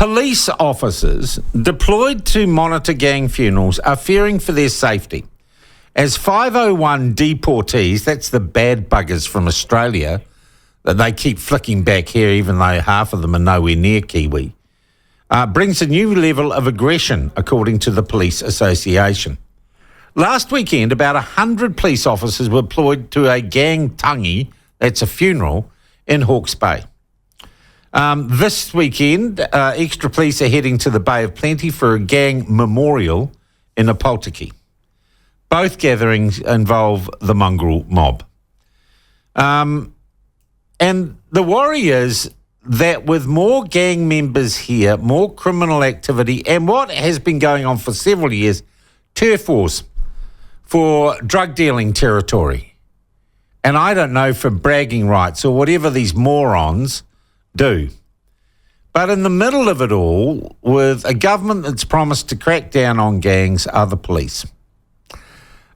Police officers deployed to monitor gang funerals are fearing for their safety as 501 deportees, that's the bad buggers from Australia, that they keep flicking back here even though half of them are nowhere near Kiwi, brings a new level of aggression, according to the Police Association. Last weekend, about 100 police officers were deployed to a gang tangi, that's a funeral, in Hawke's Bay. This weekend, extra police are heading to the Bay of Plenty for a gang memorial in Opotiki. Both gatherings involve the mongrel mob. And the worry is that with more gang members here, more criminal activity, and what has been going on for several years, turf wars for drug dealing territory. And I don't know, for bragging rights or whatever these morons do. But in the middle of it all, with a government that's promised to crack down on gangs, are the police.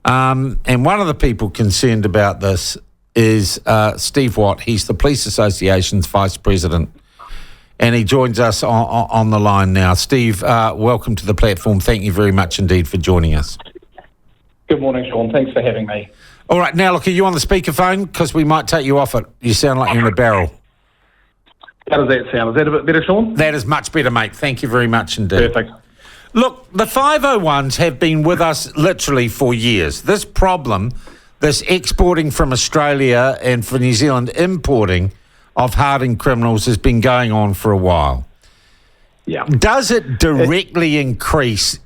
And one of the people concerned about this is Steve Watt. He's the Police Association's Vice President, and he joins us on the line now. Steve, welcome to the platform. Thank you very much indeed for joining us. Good morning, Sean. Thanks for having me. All right, now look, are you on the speakerphone? Because we might take you off it. You sound like you're in a barrel. How does that sound? Is that a bit better, Sean? That is much better, mate. Thank you very much indeed. Perfect. Look, the 501s have been with us literally for years. This problem, this exporting from Australia and for New Zealand importing of hardened criminals has been going on for a while. Yeah. Does it directly increase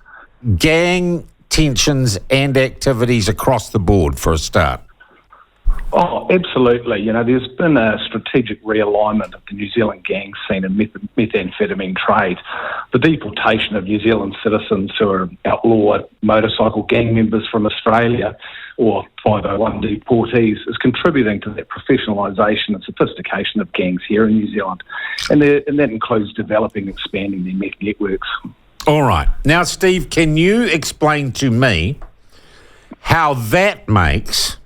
gang tensions and activities across the board for a start? Oh, absolutely. You know, there's been a strategic realignment of the New Zealand gang scene and methamphetamine trade. The deportation of New Zealand citizens who are outlawed motorcycle gang members from Australia, or 501 deportees, is contributing to that professionalisation and sophistication of gangs here in New Zealand. And that includes developing and expanding their meth networks. All right. Now, Steve, can you explain to me how that makes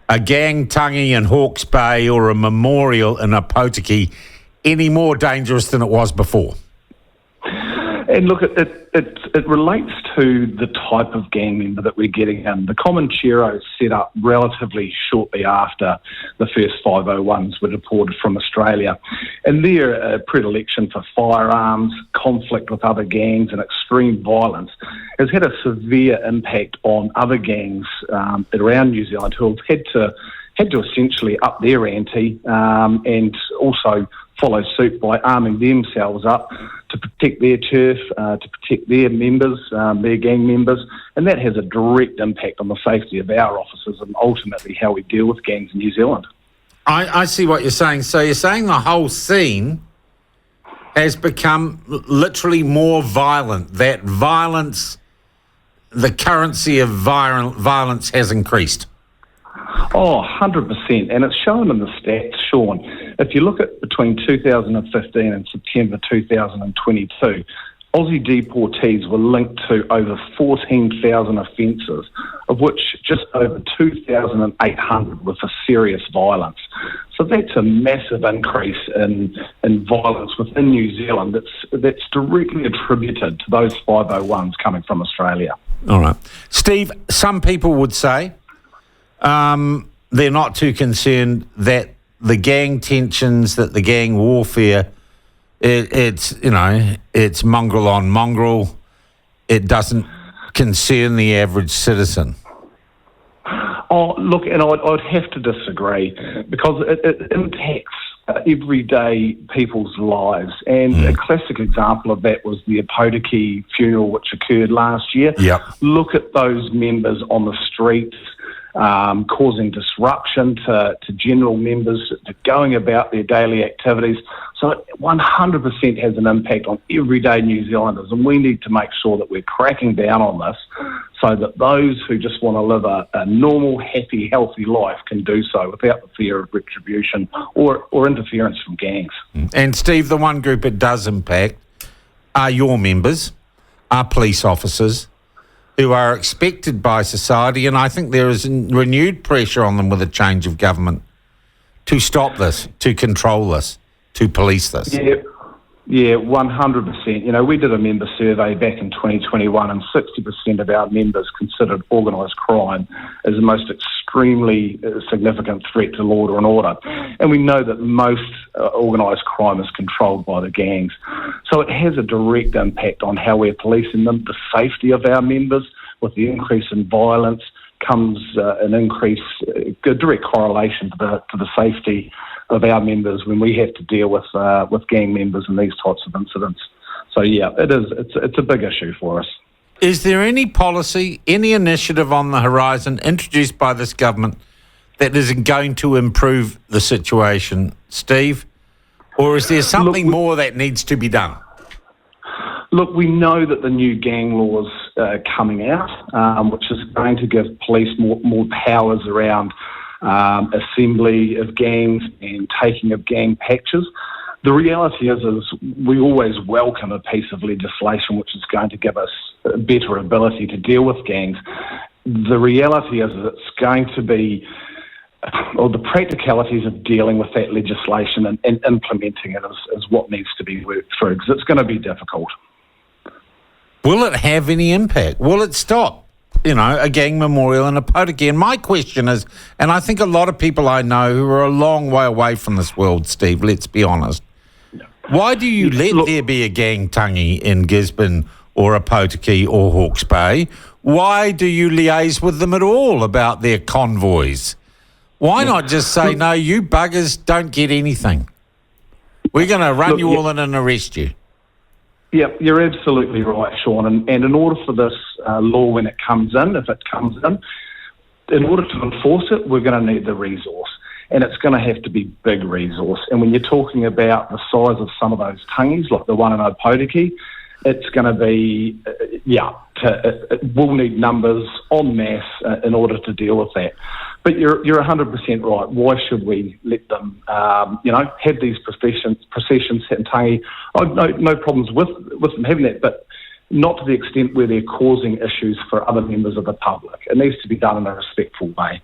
a gang tangi in Hawke's Bay or a memorial in Opotiki any more dangerous than it was before? And look, it relates to the type of gang member that we're getting in. The Comancheros set up relatively shortly after the first 501s were deported from Australia. And their predilection for firearms, conflict with other gangs and extreme violence has had a severe impact on other gangs around New Zealand who have had to essentially up their ante and also follow suit by arming themselves up to protect their turf, to protect their members, their gang members, and that has a direct impact on the safety of our officers and ultimately how we deal with gangs in New Zealand. I see what you're saying. So you're saying the whole scene has become literally more violent, that violence, the currency of violence has increased. Oh, 100%. And it's shown in the stats, Sean. If you look at between 2015 and September 2022, Aussie deportees were linked to over 14,000 offences, of which just over 2,800 were for serious violence. So that's a massive increase in violence within New Zealand that's directly attributed to those 501s coming from Australia. All right. Steve, some people would say they're not too concerned that the gang tensions, that the gang warfare, it's mongrel on mongrel. It doesn't concern the average citizen. Oh, look, and I'd have to disagree because it impacts everyday people's lives. And a classic example of that was the Opotiki funeral, which occurred last year. Yep. Look at those members on the streets, causing disruption to general members to going about their daily activities. So it 100% has an impact on everyday New Zealanders, and we need to make sure that we're cracking down on this so that those who just want to live a normal, happy, healthy life can do so without the fear of retribution or interference from gangs. And Steve, the one group it does impact are your members, are police officers, who are expected by society, and I think there is renewed pressure on them with a change of government to stop this, to control this, to police this. Yeah, 100%. You know, we did a member survey back in 2021 and 60% of our members considered organised crime as the most extremely significant threat to law and order. And we know that most organised crime is controlled by the gangs. So it has a direct impact on how we're policing them, the safety of our members. With the increase in violence comes an increase, a direct correlation to the safety of our members when we have to deal with gang members and these types of incidents. So yeah, it's a big issue for us. Is there any policy, any initiative on the horizon introduced by this government that is going to improve the situation, Steve? Or is there something more that needs to be done? Look, we know that the new gang laws are coming out, which is going to give police more powers around assembly of gangs and taking of gang patches. The reality is we always welcome a piece of legislation which is going to give us a better ability to deal with gangs. The reality is that it's going to be, or the practicalities of dealing with that legislation and implementing it is what needs to be worked through, because it's going to be difficult. Will it have any impact? Will it stop, a gang memorial in a Potiki? And my question is, and I think a lot of people I know who are a long way away from this world, Steve, let's be honest, why do you let there be a gang tangi in Gisborne or a Potiki or Hawke's Bay? Why do you liaise with them at all about their convoys? Why not just say, no, you buggers don't get anything? We're going to run you all in and arrest you. Yeah, you're absolutely right, Sean. And in order for this law, when it comes in, if it comes in order to enforce it, we're going to need the resource. And it's going to have to be big resource. And when you're talking about the size of some of those tangis, like the one in Opotiki, it's going to be, we'll need numbers en masse in order to deal with that. But you're 100% right. Why should we let them, have these processions and tangi? I've no problems with them having that, but not to the extent where they're causing issues for other members of the public. It needs to be done in a respectful way.